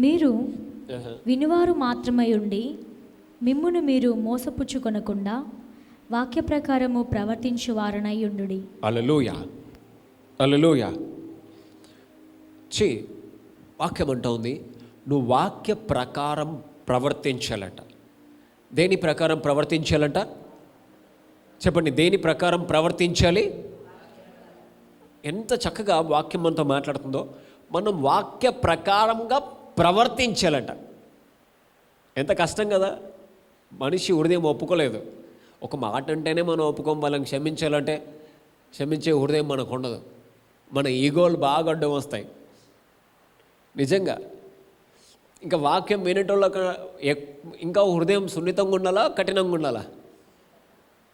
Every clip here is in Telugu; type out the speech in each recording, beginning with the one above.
మీరు వినువారు మాత్రమై ఉండి మిమ్మును మీరు మోసపుచ్చుకొనకుండా వాక్య ప్రకారము ప్రవర్తించు వారనై ఉండుడి. హల్లెలూయా, హల్లెలూయా. వాక్యం అంటోంది నువ్వు వాక్య ప్రకారం ప్రవర్తించాలట. దేని ప్రకారం ప్రవర్తించాలంట? చెప్పండి, దేని ప్రకారం ప్రవర్తించాలి? ఎంత చక్కగా వాక్యం మనతో మాట్లాడుతుందో. మనం వాక్య ప్రకారంగా ప్రవర్తించాలట. ఎంత కష్టం కదా. మనిషి హృదయం ఒప్పుకోలేదు. ఒక మాట అంటేనే మనం ఒప్పుకోం. వాళ్ళని క్షమించాలంటే క్షమించే హృదయం మనకు ఉండదు. మన ఈగోలు బాగా అడ్డం వస్తాయి నిజంగా. ఇంకా వాక్యం వినేటోళ్ళకి ఇంకా హృదయం సున్నితంగా ఉండాలా, కఠినంగా ఉండాలా?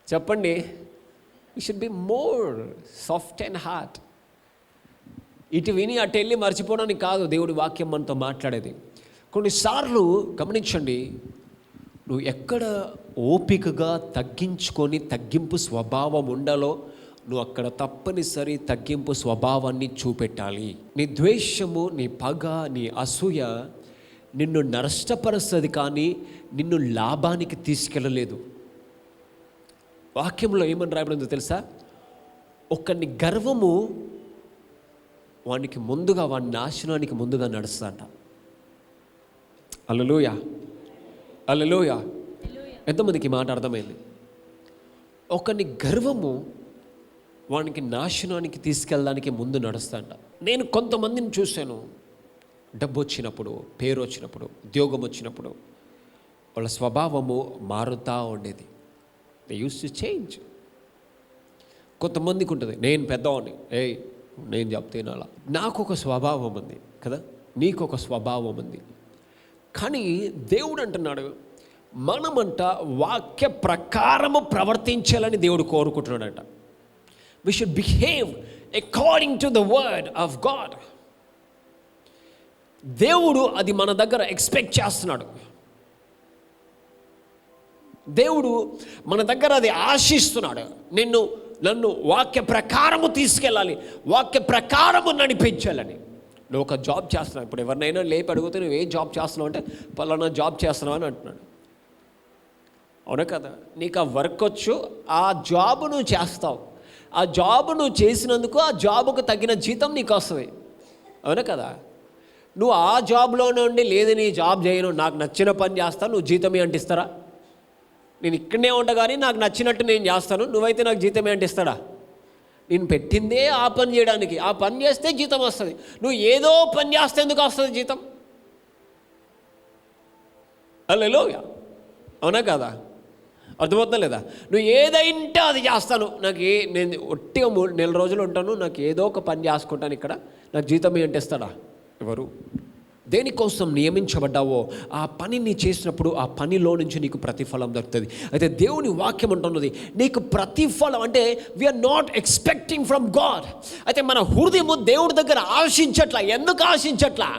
చెప్పండి. We should be more soft and heart. ఇటు విని అటు వెళ్ళి మర్చిపోవడానికి కాదు దేవుడి వాక్యం మనతో మాట్లాడేది. కొన్నిసార్లు గమనించండి, నువ్వు ఎక్కడ ఓపికగా తగ్గించుకొని తగ్గింపు స్వభావం ఉండాలో నువ్వు అక్కడ తప్పనిసరి తగ్గింపు స్వభావాన్ని చూపెట్టాలి. నీ ద్వేషము, నీ పగ, నీ అసూయ నిన్ను నష్టపరుస్తుంది కానీ నిన్ను లాభానికి తీసుకెళ్ళలేదు. వాక్యంలో ఏమని రాయబడిందో తెలుసా? ఒకని గర్వము వానికి ముందుగా, వాని నాశనానికి ముందుగా నడుస్తుందంట. హల్లెలూయా, హల్లెలూయా. ఎంతమందికి మాట అర్థమైంది? ఒకని గర్వము వానికి నాశనానికి తీసుకెళ్ళడానికి ముందు నడుస్తాంట. నేను కొంతమందిని చూశాను, డబ్బు వచ్చినప్పుడు, పేరు వచ్చినప్పుడు, ఉద్యోగం వచ్చినప్పుడు వాళ్ళ స్వభావము మారుతూ ఉండేది. They use to change. కొంతమందికి ఉంటుంది, నేను పెద్దవాడిని, నేను చెప్తే అలా. నాకు ఒక స్వభావం ఉంది కదా, నీకు ఒక స్వభావం ఉంది. కానీ దేవుడు అంటున్నాడు, మనమంట వాక్య ప్రకారము ప్రవర్తించాలని దేవుడు కోరుకుంటున్నాడట. We should behave according to the word of God. దేవుడు అది మన దగ్గర ఎక్స్పెక్ట్ చేస్తున్నాడు. దేవుడు మన దగ్గర అది ఆశిస్తున్నాడు. నన్ను వాక్య ప్రకారము తీసుకెళ్ళాలి, వాక్య ప్రకారము నడిపించాలని. నువ్వు ఒక జాబ్ చేస్తున్నావు. ఇప్పుడు ఎవరినైనా లేపి అడిగితే నువ్వు ఏ జాబ్ చేస్తున్నావు అంటే పలానా జాబ్ చేస్తున్నావు అని అంటున్నాడు. అవునా కదా? నీకు ఆ వర్క్ వచ్చు, ఆ జాబ్ నువ్వు చేస్తావు. ఆ జాబ్ నువ్వు చేసినందుకు ఆ జాబుకు తగిన జీతం నీకు వస్తుంది. అవునా కదా? నువ్వు ఆ జాబ్లో నుండి లేదు నీ జాబ్ చేయను, నాకు నచ్చిన పని చేస్తాను, నువ్వు జీతం అంటిస్తారా? నేను ఇక్కడనే ఉంటా కానీ నాకు నచ్చినట్టు నేను చేస్తాను, నువ్వైతే నాకు జీతం అంటిస్తాడా? నేను పెట్టిందే ఆ పని చేయడానికి, ఆ పని చేస్తే జీతం వస్తుంది. నువ్వు ఏదో పని చేస్తే ఎందుకు వస్తుంది జీతం? హల్లెలూయా, అవునా కదా? అర్థమవుతుందా లేదా? నువ్వు ఏదైంటే అది చేస్తాను, నేను ఒట్టిగా 3 నెల రోజులు ఉంటాను, నాకు ఏదో ఒక పని చేసుకుంటాను, ఇక్కడ నాకు జీతం ఏంటిస్తాడా? ఎవరు? దేనికోసం నియమించబడ్డావో ఆ పనిని చేసినప్పుడు ఆ పనిలో నుంచి నీకు ప్రతిఫలం దొరుకుతుంది. అయితే దేవుని వాక్యం అంటున్నది నీకు ప్రతిఫలం అంటే we are not expecting from God. అయితే మన హృదయము దేవుడి దగ్గర ఆశించట్లా. ఎందుకు ఆశించట్లా?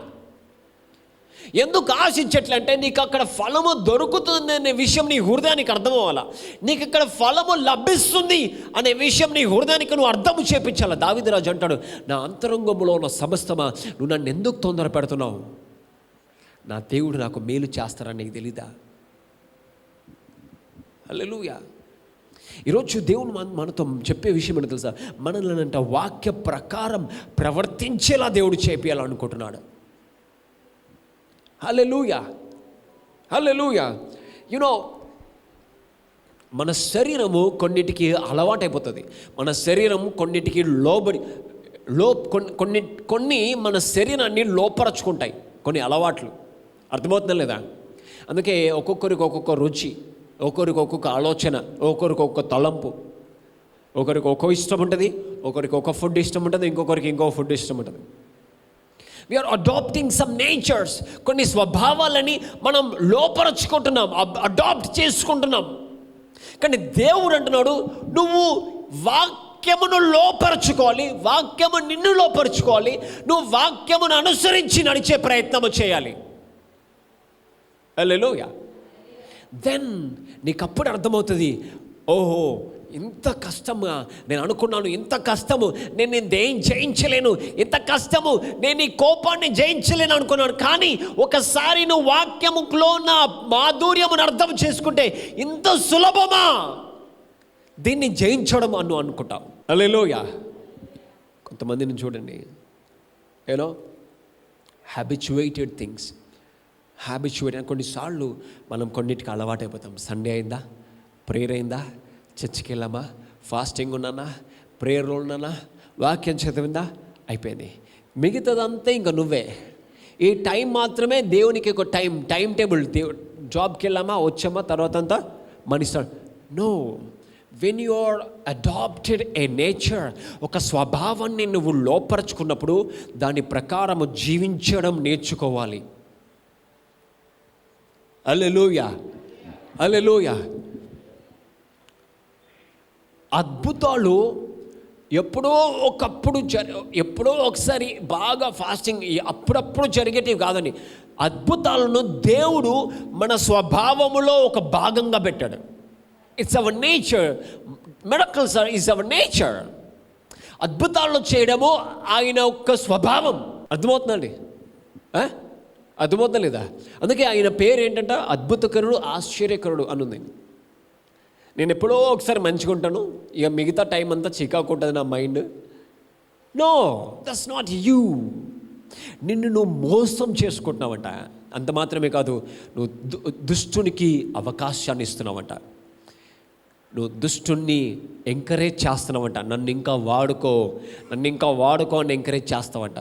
అంటే నీకు అక్కడ ఫలము దొరుకుతుంది అనే విషయం నీ హృదయానికి అర్థం అవ్వాలా. నీకు ఇక్కడ ఫలము లభిస్తుంది అనే విషయం నీ హృదయానికి నువ్వు అర్థము చేపించాలా. దావీదురాజు అంటాడు, నా అంతరంగంలో ఉన్న సమస్తమా నువ్వు నన్ను ఎందుకు తొందర పెడుతున్నావు? నా దేవుడు నాకు మేలు చేస్తారని నీకు తెలీదా? హల్లెలూయా. ఈరోజు దేవుడు మనతో చెప్పే విషయం ఏంటో తెలుసా? మనల్ని అంట వాక్య ప్రకారం ప్రవర్తించేలా దేవుడు చేపియాలనుకుంటున్నాడు. హల్లెలూయా, హల్లెలూయా. మన శరీరము కొన్నిటికి అలవాటైపోతుంది. మన శరీరం కొన్నిటికి కొన్ని మన శరీరాన్ని లోపరచుకుంటాయి కొన్ని అలవాట్లు. అర్థమవుతుందా లేదా? అందుకే ఒక్కొక్కరికి ఒక్కొక్క రుచి, ఒక్కొక్కరికి ఒక్కొక్క ఆలోచన, ఒక్కొక్కరికి ఒక్కొక్క తలంపు, ఒకరికి ఒక్కో ఇష్టం ఉంటుంది, ఒకరికి ఒక ఫుడ్ ఇష్టం ఉంటుంది, ఇంకొకరికి ఇంకో ఫుడ్ ఇష్టం ఉంటుంది. We are adapting some natures. కొన్ని స్వభావాలని మనం లోపరుచుకుంటున్నాం, అడాప్ట్ చేసుకుంటున్నాం. కానీ దేవుడు అంటున్నాడు, నువ్వు వాక్యమును లోపరుచుకోవాలి, వాక్యము నిన్ను లోపరుచుకోవాలి, నువ్వు వాక్యమును అనుసరించి నడిచే ప్రయత్నము చేయాలి. హల్లెలూయా. దెన్ నీకు అప్పుడు అర్థమవుతుంది, ఓహో ఇంత కష్టమా, నేను అనుకున్నాను ఇంత కష్టము, నేను జయించలేను, ఇంత కష్టము, నేను ఈ కోపాన్ని జయించలేను అనుకున్నాను. కానీ ఒకసారి నువ్వు వాక్యములో నా మాధుర్యమును అర్థం చేసుకుంటే ఇంత సులభమా దీన్ని జయించడం అనుకుంటాం. హల్లెలూయా. కొంతమందిని చూడండి, హ్యాబిచువేటెడ్ థింగ్స్, కొన్నిసార్లు మనం కొన్నిటికి అలవాటు అయిపోతాం. సండే అయిందా, ప్రేయర్ అయిందా, చర్చికి వెళ్ళామా, ఫాస్టింగ్ ఉన్నానా, ప్రేయర్లో ఉన్నానా, వాక్యం చదివిందా, అయిపోయింది. మిగతాదంతా ఇంకా నువ్వే. ఈ టైం మాత్రమే దేవునికి ఒక టైం టేబుల్. జాబ్కి వెళ్ళామా, వచ్చామా, తర్వాత అంతా మనిషి. No, when you are adapted a nature, ఒక స్వభావాన్ని నువ్వు లోపరుచుకున్నప్పుడు దాని ప్రకారము జీవించడం నేర్చుకోవాలి. హల్లెలూయా, హల్లెలూయా. అద్భుతాలు ఎప్పుడో ఒకసారి బాగా ఫాస్టింగ్ అప్పుడప్పుడు జరిగేటివి కాదండి. అద్భుతాలను దేవుడు మన స్వభావములో ఒక భాగంగా పెట్టాడు. It's our nature. Miracles is our nature. అద్భుతాలను చేయడము ఆయన యొక్క స్వభావం. అర్థమవుతుందండి? అర్థమవుతుందా లేదా? అందుకే ఆయన పేరు ఏంటంటే అద్భుతకరుడు, ఆశ్చర్యకరుడు అనుంది. నేను ఎప్పుడో ఒకసారి మంచిగా ఉంటాను, ఇక మిగతా టైం అంతా చికాకు ఉంటుంది నా mind. No, that's not you. నిన్ను నువ్వు మోసం చేసుకుంటున్నావంట. అంత మాత్రమే కాదు, నువ్వు దుష్టునికి అవకాశాన్ని ఇస్తున్నావంట. నువ్వు దుష్టుణ్ణి ఎంకరేజ్ చేస్తున్నావంట. నన్ను ఇంకా వాడుకో అని ఎంకరేజ్ చేస్తావంట.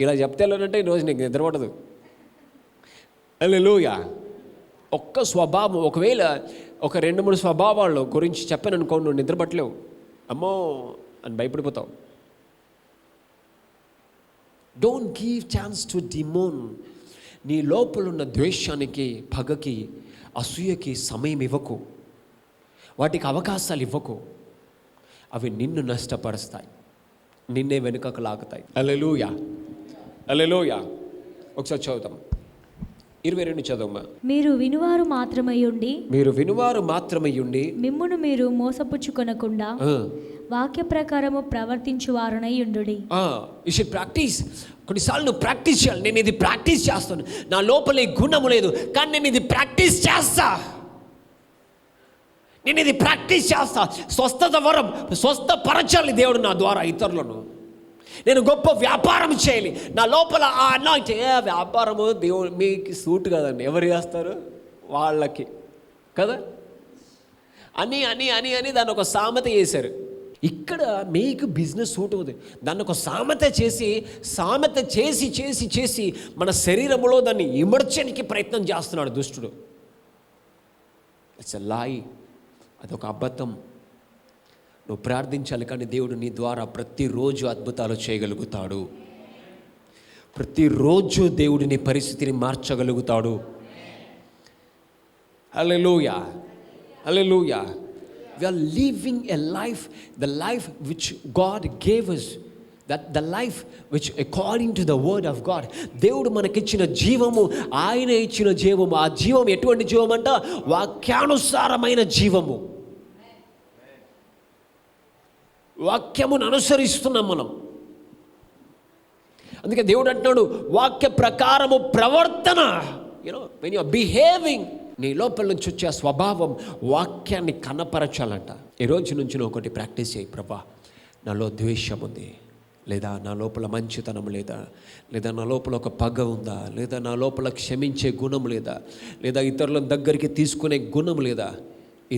ఇలా చెప్తే వెళ్ళానంటే ఈరోజు నీకు నిద్రపడదు. హల్లెలూయా. ఒక్క స్వభావం, ఒకవేళ ఒక 2-3 స్వభావాలు గురించి చెప్పాను అనుకో, నువ్వు నిద్రపట్టలేవు, అమ్మో అని భయపడిపోతావు. Don't give chance to demon. నీ లోపల ఉన్న ద్వేషానికి, పగకి, అసూయకి సమయం ఇవ్వకు, వాటికి అవకాశాలు ఇవ్వకు. అవి నిన్ను నష్టపరుస్తాయి, నిన్నే వెనుకకు లాగుతాయి. హల్లెలూయా, హల్లెలూయా. ఒకసారి చదువుతాం, 22 చదవమ్మా. మీరు వినువారు మాత్రమై ఉండి మిమ్మును మీరు మోసపుచ్చుకొనకుండా వాక్య ప్రకారము ప్రవర్తించువారునై ఉండుడి. You should practice. కొన్నిసార్లు నువ్వు ప్రాక్టీస్ చేయాలి. నేను ఇది ప్రాక్టీస్ చేస్తాను, నా లోపల ఈ గుణము లేదు, కానీ నేను ఇది ప్రాక్టీస్ చేస్తా. స్వస్థత వరం, స్వస్థపరచాలి దేవుడు నా ద్వారా ఇతరులను. నేను గొప్ప వ్యాపారం చేయాలి, నా లోపల ఆ వ్యాపారము దేవుడు మీకు సూట్ కదండి. ఎవరు చేస్తారు? వాళ్ళకి కదా అని అని అని అని దాన్ని ఒక సామెత చేశారు. ఇక్కడ మీకు బిజినెస్ సూట్ అవుతుంది, దాన్ని ఒక సామెత చేసి చేసి చేసి మన శరీరంలో దాన్ని ఇమర్చడానికి ప్రయత్నం చేస్తున్నాడు దుష్టుడు. ఇట్స్ ఎ లాయ్, అదొక అబద్ధం. నువ్వు ప్రార్థించాలి, కానీ దేవుడు నీ ద్వారా ప్రతిరోజు అద్భుతాలు చేయగలుగుతాడు. ప్రతిరోజు దేవుడు నీ పరిస్థితిని మార్చగలుగుతాడు. హల్లెలూయా, హల్లెలూయా. We are living a life, the life which God gave us, that the life which according to the word of God. దేవుడు మనకిచ్చిన జీవము, ఆయన ఇచ్చిన జీవము. ఆ జీవం ఎటువంటి జీవం అంట? వాక్యానుసారమైన జీవము. వాక్యమును అనుసరిస్తున్నాం మనం. అందుకే దేవుడు అంటున్నాడు, వాక్య ప్రకారము ప్రవర్తన. when you are behaving, నీ లోపల నుంచి వచ్చే స్వభావం వాక్యాన్ని కనపరచాలంట. ఈ రోజు నుంచి నువ్వు ఒకటి ప్రాక్టీస్ చేయి. ప్రభా, నాలో ద్వేషం ఉంది, లేదా నా లోపల మంచితనం లేదా నా లోపల ఒక పగ ఉందా, లేదా నా లోపల క్షమించే గుణం లేదా ఇతరుల దగ్గరికి తీసుకునే గుణం లేదా,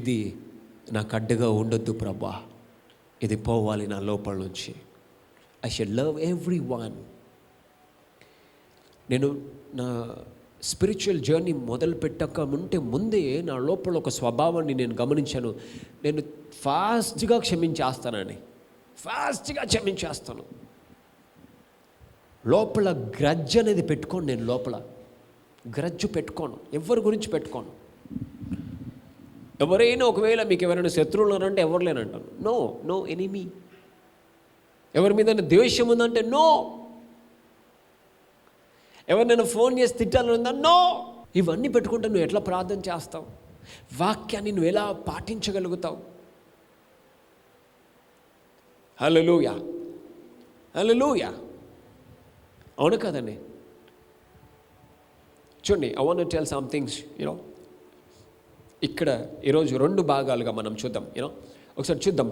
ఇది నాకు అడ్డుగా ఉండొద్దు ప్రభా, ఇది పోవాలి నా లోపల నుంచి. I should love every one. నేను నా స్పిరిచువల్ జర్నీ మొదలు పెట్టక ముందే నా లోపల ఒక స్వభావాన్ని నేను గమనించాను. నేను ఫాస్ట్గా క్షమించేస్తాను. లోపల గ్రడ్జ్ అనేది పెట్టుకోను. నేను లోపల గ్రడ్జు పెట్టుకోను, ఎవరి గురించి పెట్టుకోను. ఎవరైనా ఒకవేళ మీకు ఎవరైనా శత్రువులు ఉన్నారంటే ఎవరు లేనంటాను. No enemy. ఎవరి మీద ద్వేషం ఉందంటే నో. ఎవరినైనా ఫోన్ చేసి తిట్టాలనుందా? నో. ఇవన్నీ పెట్టుకుంటే నువ్వు ఎట్లా ప్రార్థన చేస్తావు? వాక్యాన్ని నువ్వు ఎలా పాటించగలుగుతావు? హల్లెలూయా, హల్లెలూయా. అవును కదండి. చూడండి, I want to tell some things. ఇక్కడ ఈరోజు 2 భాగాలుగా మనం చూద్దాం. ఒకసారి చూద్దాం.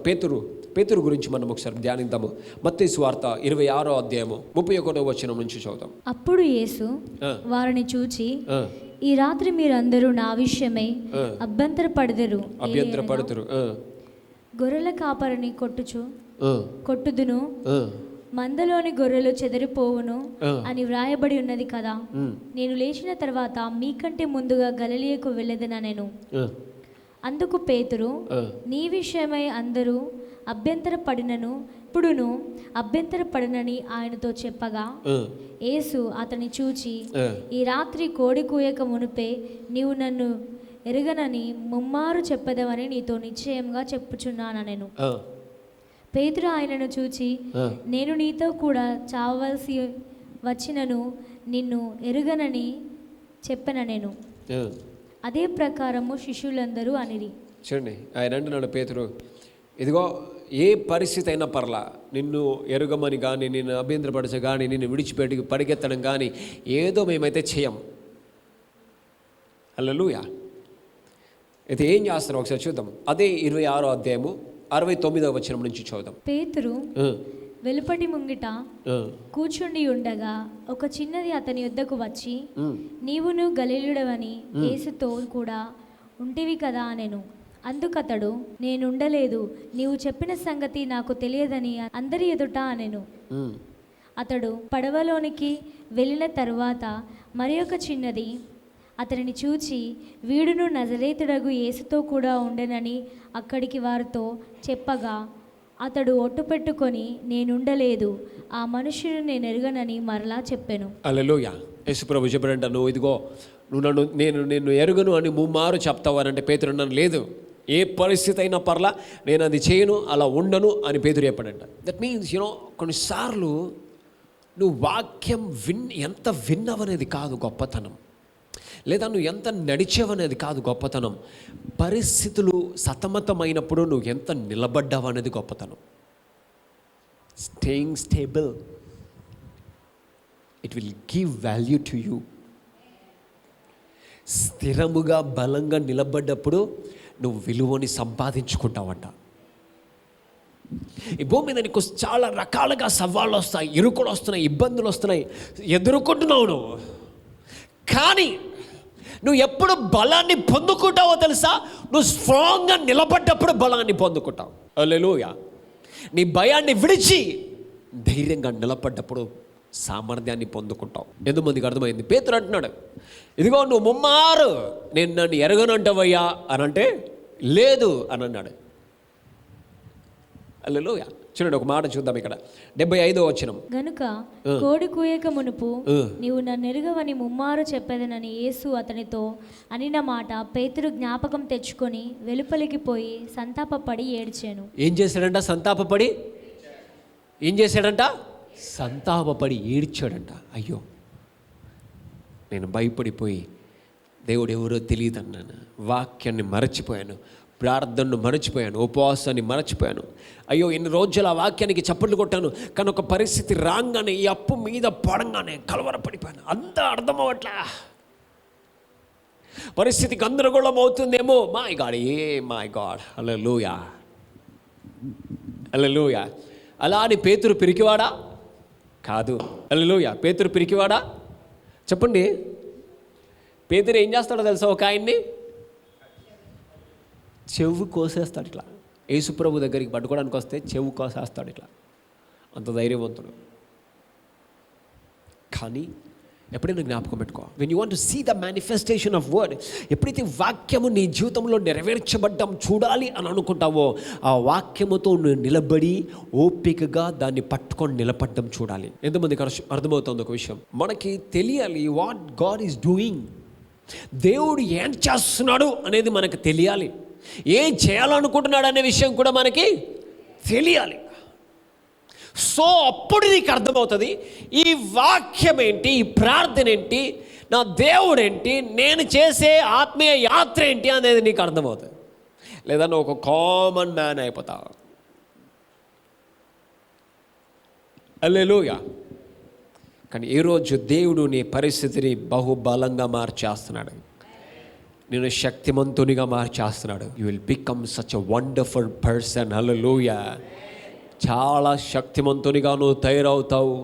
పేతురు గురించి మనం ఒకసారి ధ్యానిద్దాము. మత్తయి సువార్త 26వ అధ్యాయము 31వ వచనం నుంచి చదువుతాం. అప్పుడు యేసు వారిని చూచి, ఈ రాత్రి మీరందరూ నా విషయమై అభ్యంతరపడుదురు. గొర్రెల కాపరిని కొట్టుదును, మందలోని గొర్రెలు చెదిరిపోవును అని వ్రాయబడి ఉన్నది కదా. నేను లేచిన తర్వాత మీకంటే ముందుగా గలిలయకు వెళ్ళెదనెను. అందుకు పేతురు, నీ విషయమై అందరూ అభ్యంతరపడినను ఇప్పుడును అభ్యంతరపడినని ఆయనతో చెప్పగా, యేసు అతని చూచి, ఈ రాత్రి కోడి కూయక మునుపే నీవు నన్ను ఎరుగనని ముమ్మారు చెప్పదవని నీతో నిశ్చయంగా చెప్పుచున్నానెను. పేతురు ఆయనను చూచి, నేను నీతో కూడా చావవలసి వచ్చినను నిన్ను ఎరుగనని చెప్పనెను. అదే ప్రకారము శిష్యులందరూ అనిరి. చూడండి, ఆయన అంటున్నాడు, పేతురు, ఇదిగో ఏ పరిస్థితి అయినా పర్లా, నిన్ను ఎరుగమని కానీ, నిన్ను అభ్యంతరపరచ కానీ, నిన్ను విడిచిపెట్టి పరిగెత్తడం కానీ ఏదో మేమైతే చేయం. హల్లెలూయా. అయితే ఏం చేస్తారో ఒకసారి చూద్దాం. అదే 26వ అధ్యాయము 69వ వచనం నుంచి చూద్దాం. పేతురు వెలుపటి ముంగిట కూర్చుండి ఉండగా ఒక చిన్నది అతని యొద్దకు వచ్చి, నీవును గలిలయుడవని యేసుతో కూడా ఉంటివి కదా అనెను. అందుకతడు, నేనుండలేదు, నీవు చెప్పిన సంగతి నాకు తెలియదని అందరి ఎదుట అనెను. అతడు పడవలోనికి వెళ్ళిన తరువాత మరి ఒక చిన్నది అతనిని చూచి, వీడును నజరేతుడగు యేసుతో కూడా ఉండెనని అక్కడికి వారితో చెప్పగా, అతడు ఒట్టు పెట్టుకొని, నేనుండలేదు, ఆ మనుషుని నేను ఎరుగనని మరలా చెప్పాను. హల్లెలూయా. యేసు ప్రభు చెప్పాడంట, నువ్వు ఇదిగో నిన్ను ఎరుగను అని ముమ్మారు చెప్తావు అని అంటే పేతురు అన్నాను, లేదు, ఏ పరిస్థితి అయినా పర్లా, నేను అది చేయను, అలా ఉండను అని పేతురు చెప్పాడంట. దట్ మీన్స్ కొన్నిసార్లు నువ్వు వాక్యం ఎంత విన్నావనేది కాదు గొప్పతనం, లేదా నువ్వు ఎంత నడిచావనేది కాదు గొప్పతనం. పరిస్థితులు సతమతమైనప్పుడు నువ్వు ఎంత నిలబడ్డావు అనేది గొప్పతనం. Staying stable, it will give value to you. స్థిరముగా బలంగా నిలబడ్డప్పుడు నువ్వు విలువని సంపాదించుకుంటావంట. ఈ భూమి మీద నీకు చాలా రకాలుగా సవాళ్ళు వస్తాయి, ఇరుకులు వస్తున్నాయి, ఇబ్బందులు వస్తున్నాయి, ఎదుర్కొంటున్నావు నువ్వు. కానీ నువ్వు ఎప్పుడు బలాన్ని పొందుకుంటావో తెలుసా? నువ్వు స్ట్రాంగ్గా నిలబడ్డప్పుడు బలాన్ని పొందుకుంటావు. హల్లెలూయా. నీ భయాన్ని విడిచి ధైర్యంగా నిలబడ్డప్పుడు సామర్థ్యాన్ని పొందుకుంటావు. ఎంతమందికి అర్థమైంది? పేతురు అంటున్నాడు, ఇదిగో నువ్వు ముమ్మారు నేను నన్ను ఎరగనంటావయ్యా అని అంటే, లేదు అని అన్నాడు. హల్లెలూయా. చూడండి, ఒక మాట చూద్దాం ఇక్కడ 75వ వచనం. గనుక కోడి కూయక మునుపు నీవు నన్ను ఎరుగవని ముమ్మారు చెప్పేదనని యేసు అతనితో అనిన మాట పేతురు జ్ఞాపకం తెచ్చుకొని వెలుపలికి పోయి సంతాపపడి ఏడ్చాను. ఏం చేశాడంట? సంతాపపడి ఏడ్చాడంట. అయ్యో, నేను భయపడిపోయి దేవుడు ఎవరో తెలియదు అన్నాను, వాక్యాన్ని మరచిపోయాను, ప్రార్థనను మరచిపోయాను, ఉపవాసాన్ని మరచిపోయాను. అయ్యో, ఎన్ని రోజులు ఆ వాక్యానికి చప్పట్లు కొట్టాను, కానీ ఒక పరిస్థితి రాగానే, ఈ అప్పు మీద పడంగానే కలవరపడిపోయాను. అంతా అర్థం అవ్వట్లా, పరిస్థితి గందరగోళం అవుతుందేమో. మై గాడ్, హల్లెలూయా, హల్లెలూయా. అలా అని పేతురు పిరికివాడా? కాదు. హల్లెలూయా. పేతురు పిరికివాడా? చెప్పండి. పేతురు ఏం చేస్తాడో తెలుసా? ఒక ఆయన్ని చెవు కోసేస్తాడు ఇట్లా. యేసుప్రభు దగ్గరికి పట్టుకోవడానికి వస్తే చెవు కోసేస్తాడు ఇట్లా. అంత ధైర్యవంతుడు. కానీ ఎప్పుడైనా జ్ఞాపకం పెట్టుకో, when you want to see the manifestation of word, ఎప్పుడైతే వాక్యము నీ జీవితంలో నెరవేర్చబడ్డం చూడాలి అని అనుకుంటావో, ఆ వాక్యముతో నువ్వు నిలబడి ఓపికగా దాన్ని పట్టుకొని నిలబడ్డం చూడాలి. ఎంతమందికి అర్థమవుతుంది ఒక విషయం? మనకి తెలియాలి వాట్ గాడ్ ఈజ్ డూయింగ్. దేవుడు ఏం చేస్తున్నాడు అనేది మనకు తెలియాలి. ఏం చేయాలనుకుంటున్నాడు అనే విషయం కూడా మనకి తెలియాలి. సో అప్పుడు నీకు అర్థమవుతుంది ఈ వాక్యం ఏంటి, ఈ ప్రార్థన ఏంటి, నా దేవుడు ఏంటి, నేను చేసే ఆత్మీయ యాత్ర ఏంటి అనేది నీకు అర్థమవుతుంది. లేదా నువ్వు ఒక కామన్ మ్యాన్ అయిపోతావు. హల్లెలూయా. కానీ ఈరోజు దేవుడు నీ పరిస్థితిని బహుబలంగా మార్చేస్తున్నాడు, నేను శక్తిమంతునిగా మార్చేస్తున్నాడు. You will become such a wonderful person. Hallelujah. చాలా శక్తిమంతునిగా నువ్వు తయారవుతావు,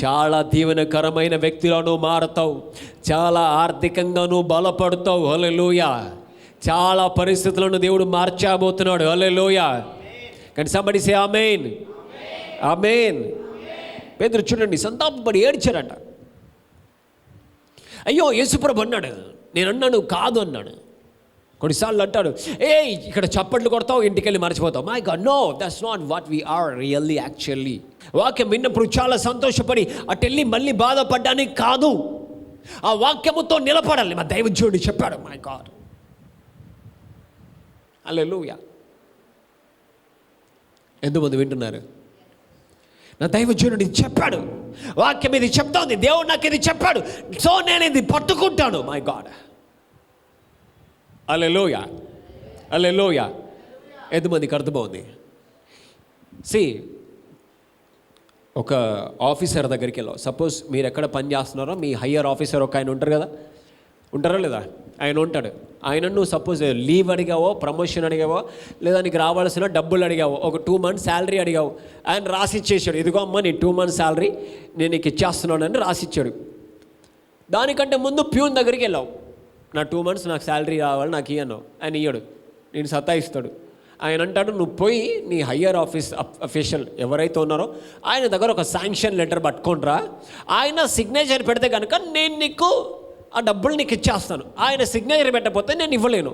చాలా దీవెనకరమైన వ్యక్తిగా నువ్వు మారుతావు, చాలా ఆర్థికంగా నువ్వు బలపడతావు. హల్లెలూయా. చాలా పరిస్థితులను దేవుడు మార్చబోతున్నాడు. హల్లెలూయా. కానీ సంబడి సే ఆమేన్. ఆమేన్. పేతురు చూడండి, సంతాపపడి ఏడ్చారట. అయ్యో యేసుప్రభు అన్నాడు, నేను అన్నాను కాదు అన్నాడు. కొన్నిసార్లు అంటాడు, ఇక్కడ చప్పట్లు కొడతావు, ఇంటికి వెళ్ళి మర్చిపోతావు. My God, no, that's not what we are really actually. వాక్యం విన్నప్పుడు చాలా సంతోషపడి అటు వెళ్ళి మళ్ళీ బాధపడ్డానికి కాదు, ఆ వాక్యముతో నిలబడాలి. మా దైవజనుడు చెప్పాడు. మై గాడ్, హల్లెలూయా. ఎంతమంది వింటున్నారు? నా దైవజనుడు ఇది చెప్పాడు, వాక్యం ఇది చెప్తోంది, దేవుడు నాకు ఇది చెప్పాడు, సో నేను ఇది పట్టుకుంటాను. మై గాడ్, హల్లెలూయా. హల్లెలూయా. ఎంతమందికి అర్థమవుంది? ఒక ఆఫీసర్ దగ్గరికి వెళ్ళావు. సపోజ్ మీరు ఎక్కడ పని చేస్తున్నారో మీ హయ్యర్ ఆఫీసర్ ఒక ఆయన ఉంటారు కదా, ఉంటారా లేదా? ఆయన ఉంటాడు. ఆయన నువ్వు సపోజ్ లీవ్ అడిగావో, ప్రమోషన్ అడిగావో, లేదా నీకు రావాల్సిన డబ్బులు అడిగావో, ఒక 2 months శాలరీ అడిగావు, ఆయన రాసిచ్చేసాడు. ఇదిగో అమ్మ నీ 2 months శాలరీ నేను నీకు ఇచ్చేస్తున్నాను అని రాసిచ్చాడు. దానికంటే ముందు ప్యూన్ దగ్గరికి వెళ్ళావు, నా 2 months నాకు శాలరీ రావాలి, నాకు ఇయ్యను. ఆయన ఇయ్యడు, నేను సతాయిస్తాడు. ఆయన అంటాడు, నువ్వు పోయి నీ హయ్యర్ అఫీషియల్ ఎవరైతే ఉన్నారో ఆయన దగ్గర ఒక శాంక్షన్ లెటర్ పట్టుకోండిరా, ఆయన సిగ్నేచర్ పెడితే కనుక నేను నీకు ఆ డబ్బులు నీకు ఇచ్చేస్తాను. ఆయన సిగ్నేచర్ పెట్టకపోతే నేను ఇవ్వలేను.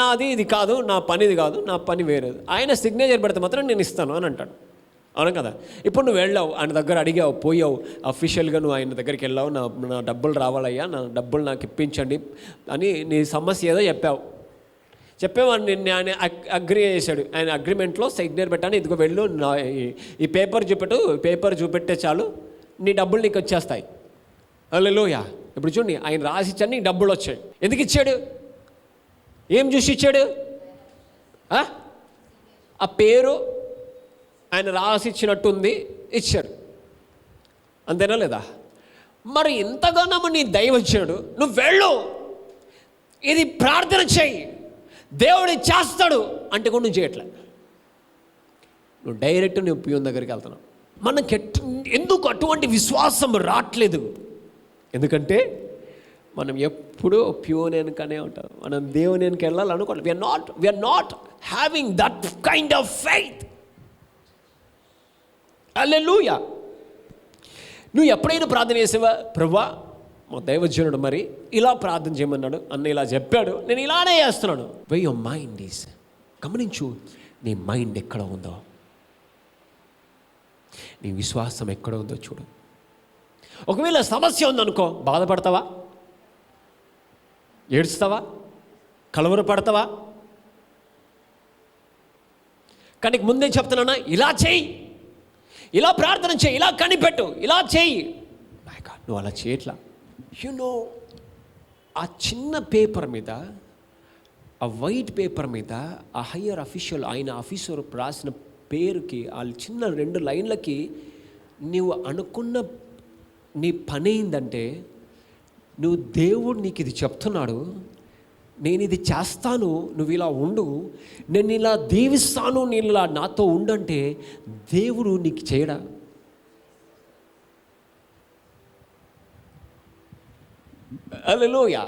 నాది ఇది కాదు, నా పని ఇది కాదు, నా పని వేరేది. ఆయన సిగ్నేచర్ పెడితే మాత్రం నేను ఇస్తాను అని అంటాడు. అవును కదా? ఇప్పుడు నువ్వు వెళ్ళావు, ఆయన దగ్గర అడిగావు, పోయావు, అఫీషియల్గా నువ్వు ఆయన దగ్గరికి వెళ్ళావు, నా డబ్బులు రావాలయ్యా, నా డబ్బులు నాకు ఇప్పించండి అని నీ సమస్య ఏదో చెప్పావు. ఆయన అగ్రి చేశాడు. ఆయన అగ్రిమెంట్లో సిగ్నేచర్ పెట్టాను, ఇదిగో వెళ్ళు, ఈ పేపర్ చూపెట్టే చాలు నీ డబ్బులు నీకు వచ్చేస్తాయి. హల్లెలూయా. ఇప్పుడు చూడండి, ఆయన రాసిచ్చాడు, నీకు డబ్బులు వచ్చాయి. ఎందుకు ఇచ్చాడు? ఏం చూసి ఇచ్చాడు? ఆ పేరు ఆయన రాసిచ్చినట్టుంది, ఇచ్చాడు. అంతేనా లేదా? మరి ఇంతగానో నీ దైవజనుడు, నువ్వు వెళ్ళు, ఇది ప్రార్థన చేయి, దేవుడు చేస్తాడు అంటే కూడా నువ్వు చేయట్లే. నువ్వు డైరెక్ట్ నువ్వు ప్యూన్ దగ్గరికి వెళ్తున్నావు. మనకి ఎందుకు అటువంటి విశ్వాసం రావట్లేదు? ఎందుకంటే మనం ఎప్పుడూ ప్యూన్ వెనుకనే ఉంటాం. మనం దేవుని వెనుక వెళ్ళాలనుకోవాలి. We are not having that kind of faith. Hallelujah. నువ్వు ఎప్పుడైనా ప్రార్థన చేసావా? ప్రభువా, మా దైవజనుడు మరి ఇలా ప్రార్థన చేయమన్నాడు, అన్న ఇలా చెప్పాడు, నేను ఇలానే చేస్తున్నాను. వై యువర్ మైండ్ ఈజ్, గమనించు, నీ మైండ్ ఎక్కడ ఉందో, నీ విశ్వాసం ఎక్కడ ఉందో చూడు. ఒకవేళ సమస్య ఉందనుకో, బాధపడతావా? ఏడుస్తావా? కలవరపడతావా? కానీ ముందే చెప్తున్నానా, ఇలా చేయి, ఇలా ప్రార్థన చేయి, ఇలా కనిపెట్టు, ఇలా చేయి. మై గాడ్, నువ్వు అలా చేయట్లా. ఆ చిన్న పేపర్ మీద, ఆ వైట్ పేపర్ మీద ఆ హయ్యర్ అఫీషియల్, ఆయన ఆఫీసర్ రాసిన పేరుకి, ఆ చిన్న 2 లైన్లకి నువ్వు అనుకున్న నీ పని ఏందంటే, నువ్వు దేవుడు నీకు ఇది చెప్తున్నాడు, నేను ఇది చేస్తాను, నువ్వు ఇలా ఉండు, నేను ఇలా దీవిస్తాను, నేను ఇలా నాతో ఉండంటే దేవుడు నీకు చేయడా? హల్లెలూయా.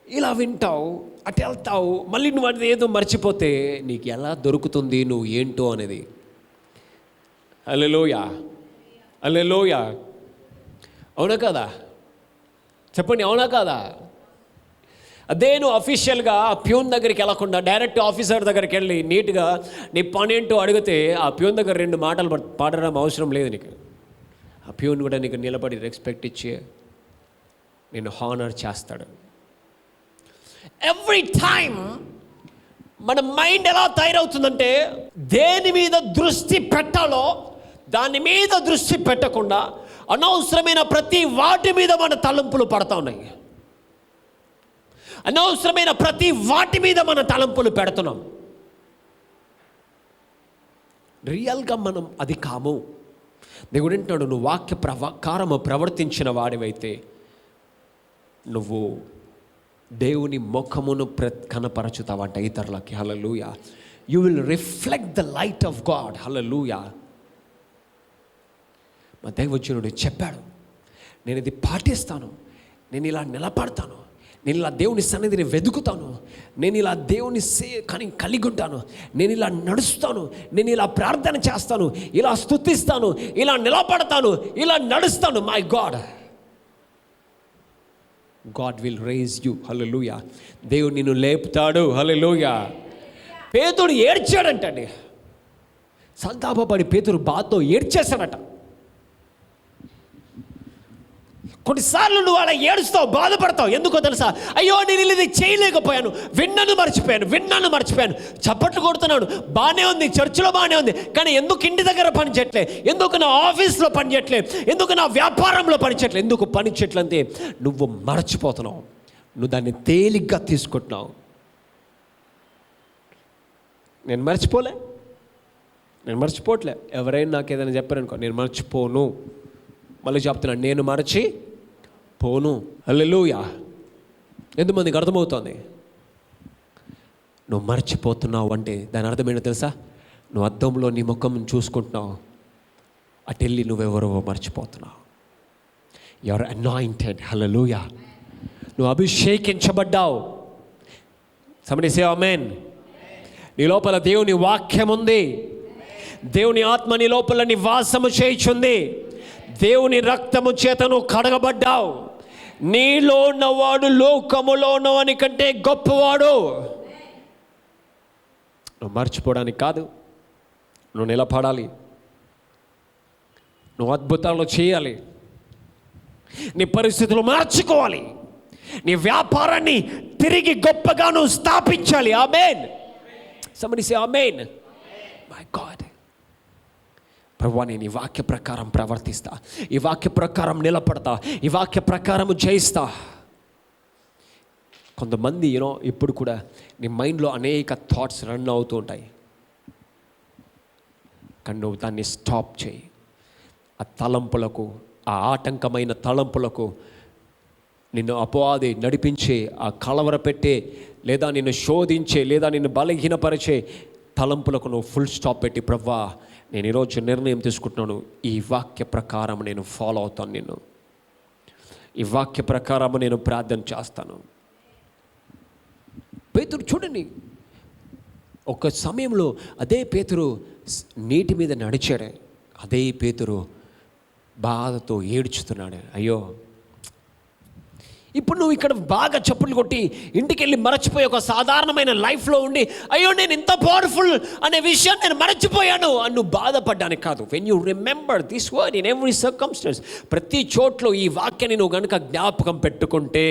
ఇలా వింటావు, అటు వెళ్తావు, మళ్ళీ నువ్వు అది ఏదో మర్చిపోతే నీకు ఎలా దొరుకుతుంది నువ్వు ఏంటో అనేది? హల్లెలూయా. హల్లెలూయా. అవునా కదా? చెప్పండి, అవునా కదా? అదే నువ్వు అఫీషియల్గా ప్యూన్ దగ్గరికి వెళ్ళకుండా డైరెక్ట్ ఆఫీసర్ దగ్గరికి వెళ్ళి నీట్గా నీ పని ఏంటో అడిగితే ఆ ప్యూన్ దగ్గర 2 మాటలు పాడడం అవసరం లేదు నీకు. ఆ ప్యూన్ కూడా నీకు నిలబడి రెస్పెక్ట్ ఇచ్చి నేను హానర్ చేస్తాడు. ఎవ్రీ టైం మన మైండ్ ఎలా తయారవుతుందంటే, దేని మీద దృష్టి పెట్టాలో దాని మీద దృష్టి పెట్టకుండా అనవసరమైన ప్రతి వాటి మీద మన తలంపులు పడతా ఉన్నాయి. అనవసరమైన ప్రతి వాటి మీద మన తలంపులు పెడుతున్నాం. రియల్గా మనం అది కాము. దేవుడు అంటున్నాడు, నువ్వు వాక్య ప్రకారము ప్రవర్తించిన వాడివైతే నువ్వు దేవుని ముఖమును కనపరచుతావంట ఇతరులకి. Hallelujah. You will reflect the light of God. Hallelujah. మా దైవజనుడు చెప్పాడు, నేను ఇది పాటిస్తాను, నేను ఇలా నిలబడతాను, నేను ఇలా దేవుని సన్నిధిని వెతుకుతాను, నేను ఇలా దేవుని కలిగి ఉంటాను, నేను ఇలా నడుస్తాను, నేను ఇలా ప్రార్థన చేస్తాను, ఇలా స్తుతిస్తాను, ఇలా నిలబడతాను, ఇలా నడుస్తాను. My God will raise you. Hallelujah. దేవుడు నిన్ను లేపుతాడు. హల్లెలూయా. పేతురు ఏడ్చాడంటండి. సంతాపపడి పేతురు బాధతో ఏడ్చేశాడట. కొన్నిసార్లు నువ్వు అలా ఏడుస్తావు, బాధపడతావు. ఎందుకో తెలుసా? అయ్యో నేను ఇది చేయలేకపోయాను, విన్నాను మర్చిపోయాను, చప్పట్లు కొడుతున్నాను, బాగానే ఉంది, చర్చిలో బాగానే ఉంది, కానీ ఎందుకు ఇంటి దగ్గర పని చేయట్లే, ఎందుకు నా ఆఫీస్లో పని చేయట్లే, ఎందుకు నా వ్యాపారంలో పని చేయట్లే, ఎందుకు పని చేయట్లంటే నువ్వు మర్చిపోతున్నావు. నువ్వు దాన్ని తేలిగ్గా తీసుకుంటున్నావు. నేను మర్చిపోవట్లే. ఎవరైనా నాకు ఏదైనా చెప్పారనుకో, నేను మర్చిపోను. మళ్ళీ చెప్తున్నాను, నేను మరచిపోను. హల్లెలూయా. ఎంతమందికి అర్థమవుతుంది? నువ్వు మర్చిపోతున్నావు అంటే దాని అర్థం ఏంటో తెలుసా? నువ్వు అద్దంలో నీ ముఖం చూసుకుంటున్నావు, అటెళ్ళి నువ్వెవరో మర్చిపోతున్నావు. You are anointed. హల్లెలూయా. నువ్వు అభిషేకించబడ్డావు. somebody say amen. నీ లోపల దేవుని వాక్యం ఉంది. దేవుని ఆత్మ నీ లోపల నివాసము చేయుచుంది. దేవుని రక్తము చేతను కడగబడ్డావు. నీలో ఉన్నవాడు లోకములో ఉన్నవాని కంటే గొప్పవాడు. నువ్వు మర్చిపోవడానికి కాదు, నువ్వు నిలబడాలి, నువ్వు అద్భుతాలు చేయాలి, నీ పరిస్థితులు మార్చుకోవాలి, నీ వ్యాపారాన్ని తిరిగి గొప్పగా నువ్వు స్థాపించాలి. ఆమేన్. somebody say amen. my god. ప్రభువా, నేను ఈ వాక్య ప్రకారం ప్రవర్తిస్తా, ఈ వాక్య ప్రకారం నిలబడతా, ఈ వాక్య ప్రకారం జయిస్తా. కొంతమంది ఇప్పుడు కూడా నీ మైండ్లో అనేక థాట్స్ రన్ అవుతూ ఉంటాయి, కానీ నువ్వు దాన్ని స్టాప్ చేయి. ఆ తలంపులకు, ఆ ఆటంకమైన తలంపులకు, నిన్ను అపవాది నడిపించే, ఆ కలవరపెట్టే, లేదా నిన్ను శోధించే, లేదా నిన్ను బలహీనపరిచే తలంపులకు నువ్వు ఫుల్ స్టాప్ పెట్టి, ప్రభువా నేను ఈరోజు నిర్ణయం తీసుకుంటున్నాను, ఈ వాక్య ప్రకారం నేను ఫాలో అవుతాను, ఈ వాక్య ప్రకారం నేను ప్రార్థన చేస్తాను. పేతురు చూడండి, ఒక సమయంలో అదే పేతురు నీటి మీద నడిచాడే, అదే పేతురు బాధతో ఏడ్చుతున్నాడు. అయ్యో, ఇప్పుడు నువ్వు ఇక్కడ బాగా చప్పులు కొట్టి ఇంటికి వెళ్ళి మరచిపోయి ఒక సాధారణమైన లైఫ్లో ఉండి, అయ్యో నేను ఇంత పవర్ఫుల్ అనే విషయాన్ని నేను మరచిపోయాను అని నువ్వు బాధపడ్డానికి కాదు. When you remember this word in every circumstance, ప్రతి చోట్లో ఈ వాక్యాన్ని నువ్వు కనుక జ్ఞాపకం పెట్టుకుంటే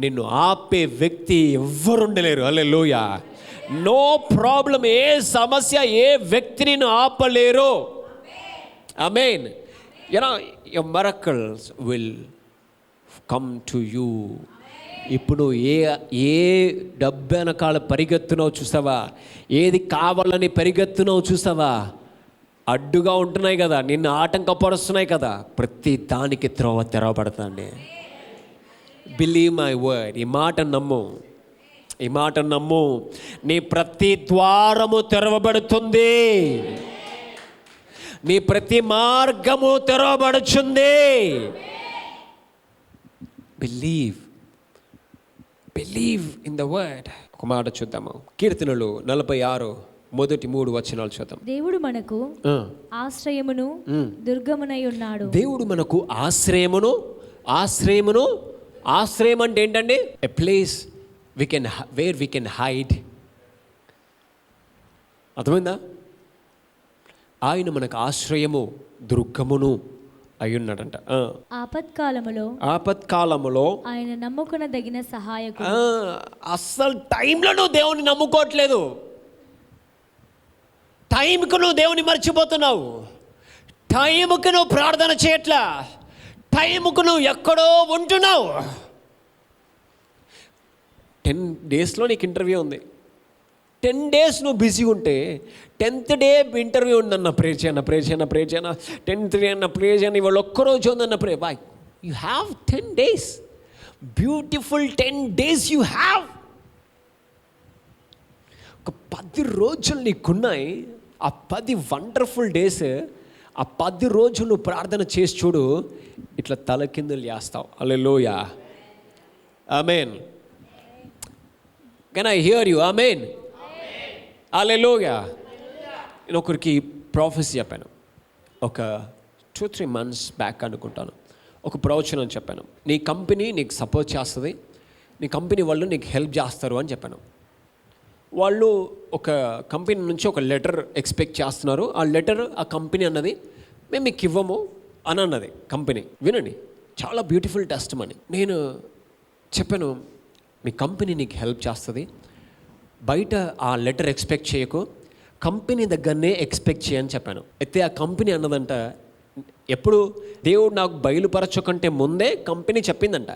నిన్ను ఆపే వ్యక్తి ఎవ్వరుండలేరు. హల్లెలూయా. నో ప్రాబ్లం, ఏ సమస్య ఏ వ్యక్తిని నిన్ను ఆపలేరు. ఆమేన్. your miracles will come to you. ఇప్పుడు ఏ డబ్బు వెనకాల పరిగెత్తునో చూసావా, ఏది కావాలని పరిగెత్తునో చూసావా, అడ్డుగా ఉంటున్నాయి కదా, నిన్ను ఆటంకపరుస్తున్నాయి కదా, ప్రతి దానికి త్రోవ తెరవబడతాండి. Believe my word. ఈ మాట నమ్ము, నీ ప్రతి ద్వారము తెరవబడుతుంది, నీ ప్రతి మార్గము తెరవబడుతుంది. Believe in the word. ఒక మాట చూద్దాము, కీర్తనలు 46:3 చూద్దాం. దేవుడు మనకు ఆశ్రయమును దుర్గమునై ఉన్నాడు. దేవుడు మనకు ఆశ్రయం అంటే ఏంటండి? A place where we can hide. అర్థమైందా? ఆయన మనకు ఆశ్రయము దుర్గమును అయ్యున్నాడంట. ఆపత్కాలములో ఆయన నమ్ముకొనదగిన సహాయకుడు. అస్సలు టైంలో నువ్వు దేవుని నమ్ముకోవట్లేదు, టైంకు నువ్వు దేవుని మర్చిపోతున్నావు, టైంకి నువ్వు ప్రార్థన చేయట్లా, టైంకు నువ్వు ఎక్కడో ఉంటున్నావు. 10 డేస్లో నీకు ఇంటర్వ్యూ ఉంది, 10 డేస్ నువ్వు బిజీ ఉంటే 10th డే ఇంటర్వ్యూ ఉందన్న ప్రేర్ చేయన్న 10th డే అన్న ప్రేర్ చేయన్న, ఇవాళ ఒక్కరోజు ఉందన్న pray. Why you have 10 days, beautiful 10 days you have. ఒక 10 రోజులు నీకున్నాయి, ఆ 10 వండర్ఫుల్ డేస్, ఆ 10 రోజులు నువ్వు ప్రార్థన చేసి చూడు, ఇట్లా తలకిందులు చేస్తావు. Hallelujah, amen. Can I hear you? Amen, hallelujah. నేను ఒకరికి ప్రాఫెసీ చెప్పాను, ఒక 2-3 months బ్యాక్ అనుకుంటాను. ఒక ప్రవచనం చెప్పాను, నీ కంపెనీ నీకు సపోర్ట్ చేస్తుంది, నీ కంపెనీ వాళ్ళు నీకు హెల్ప్ చేస్తారు అని చెప్పాను. వాళ్ళు ఒక కంపెనీ నుంచి ఒక లెటర్ ఎక్స్పెక్ట్ చేస్తున్నారు. ఆ లెటర్, ఆ కంపెనీ అన్నది మేము మీకు ఇవ్వము అని అన్నది కంపెనీ. వినండి, చాలా బ్యూటిఫుల్ టెస్ట్ మని. నేను చెప్పాను, మీ కంపెనీ నీకు హెల్ప్ చేస్తుంది, బయట ఆ లెటర్ ఎక్స్పెక్ట్ చేయకు, కంపెనీ దగ్గరనే ఎక్స్పెక్ట్ చేయని చెప్పాను. అయితే ఆ కంపెనీ అన్నదంట, ఎప్పుడు దేవుడు నాకు బయలుపరచకంటే ముందే కంపెనీ చెప్పిందంట,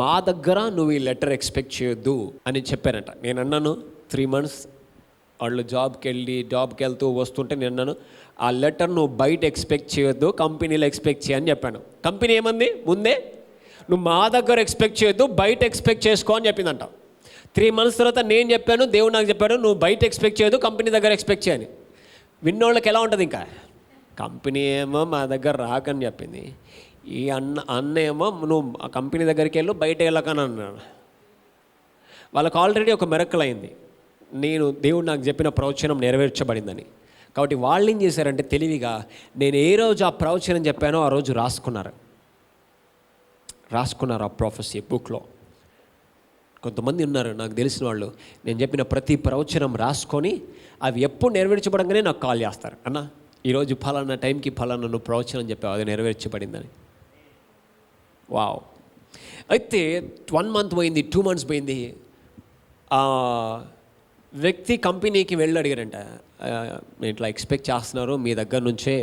మా దగ్గర నువ్వు ఈ లెటర్ ఎక్స్పెక్ట్ చేయొద్దు అని చెప్పారంట. నేను అన్నాను 3 months వాళ్ళు జాబ్కి వెళ్తూ వస్తుంటే నేను అన్నాను, ఆ లెటర్ నువ్వు బయట ఎక్స్పెక్ట్ చేయొద్దు, కంపెనీలో ఎక్స్పెక్ట్ చేయని చెప్పాను. కంపెనీ ఏమంది, ముందే నువ్వు మా దగ్గర ఎక్స్పెక్ట్ చేయొద్దు, బయట ఎక్స్పెక్ట్ చేసుకో అని చెప్పిందంట. 3 months తర్వాత నేను చెప్పాను, దేవుడు నాకు చెప్పాడు, నువ్వు బయట ఎక్స్పెక్ట్ చేయొద్దు, కంపెనీ దగ్గర ఎక్స్పెక్ట్ చేయని. విన్నోళ్ళకి ఎలా ఉంటుంది, ఇంకా కంపెనీ ఏమో మా దగ్గర రాకని చెప్పింది, ఈ అన్న ఏమో నువ్వు ఆ కంపెనీ దగ్గరికి వెళ్ళు, బయట వెళ్ళకని అన్నాడు. వాళ్ళకి ఆల్రెడీ ఒక మిరకల్ అయింది, దేవుడు నాకు చెప్పిన ప్రవచనం నెరవేర్చబడిందని. కాబట్టి వాళ్ళు ఏం చేశారంటే తెలివిగా, నేను ఏ రోజు ఆ ప్రవచనం చెప్పానో ఆ రోజు రాసుకున్నారు ఆ ప్రొఫెసీ బుక్లో. కొంతమంది ఉన్నారు నాకు తెలిసిన వాళ్ళు, నేను చెప్పిన ప్రతి ప్రవచనం రాసుకొని అవి ఎప్పుడు నెరవేర్చబడంగానే నాకు కాల్ చేస్తారు, అన్న ఈరోజు ఫలానా టైంకి ఫలానా నువ్వు ప్రవచనం చెప్పావు, అది నెరవేర్చబడిందని. వావ్. అయితే 1 month పోయింది, 2 months పోయింది. వ్యక్తి కంపెనీకి వెళ్ళి అడిగారంట, ఇట్లా ఎక్స్పెక్ట్ చేస్తున్నారు మీ దగ్గర నుంచే.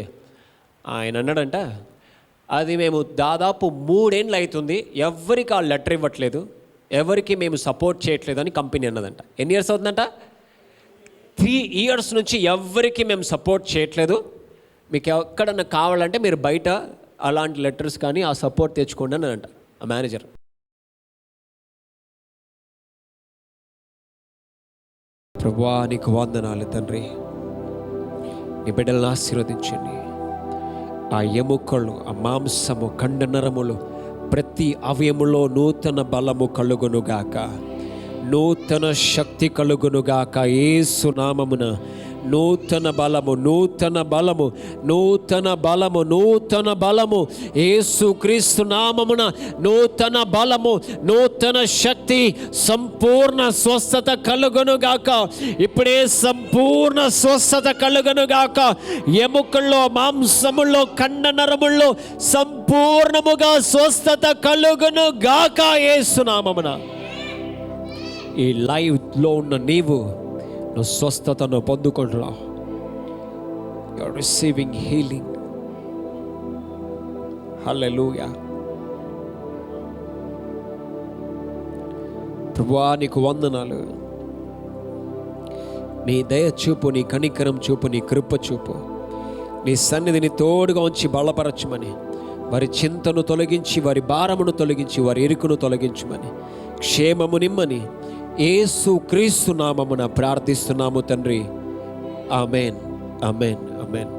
ఆయన అన్నాడంట, అది మేము దాదాపు 3 ఏళ్ళు అవుతుంది, ఎవరికి ఆ లెటర్ ఇవ్వట్లేదు, ఎవరికి మేము సపోర్ట్ చేయట్లేదు అని కంపెనీ అన్నదంట. ఎన్ని ఇయర్స్ అవుతుందంట? 3 years నుంచి ఎవరికి మేము సపోర్ట్ చేయట్లేదు, మీకు ఎక్కడన్నా కావాలంటే మీరు బయట అలాంటి లెటర్స్ కానీ ఆ సపోర్ట్ తెచ్చుకోండి అని అంట ఆ మేనేజర్. ప్రభువా నీకు వందనాలు తండ్రి, నీ బిడ్డలను ఆశీర్వదించండి. ఆ ఎముకలు, ఆ మాంసము, కండనరములు, ప్రతి అవయములో నూతన బలము కలుగునుగాక, నూతన శక్తి కలుగునుగాక. యేసు నామమున నూతన బలము, నూతన బలము, నూతన బలము, నూతన బలము, యేసు క్రీస్తు నామమున నూతన బలము, నూతన శక్తి, సంపూర్ణ స్వస్థత కలుగునుగాక. ఇప్పుడే సంపూర్ణ స్వస్థత కలుగునుగాక. ఎముకల్లో, మాంసముల్లో, కండనరముల్లో సంపూర్ణముగా స్వస్థత కలుగునుగాక యేసు నామమున. ఈ లైవ్లో ఉన్న నువ్వు స్వస్థతను పొందుకుంటున్నావు. You are receiving healing. Hallelujah. ప్రభువా నీకు వందనాలు. నీ దయ చూపు, నీ కనికరం చూపు, నీ కృప చూపు, నీ సన్నిధిని తోడుగా ఉంచి బలపరచమని, వారి చింతను తొలగించి, వారి భారమును తొలగించి, వారి ఇరుకును తొలగించమని, క్షేమము నిమ్మని యేసు క్రీస్తు నామమున ప్రార్థిస్తున్నాము తండ్రి. ఆమేన్, ఆమేన్, ఆమేన్.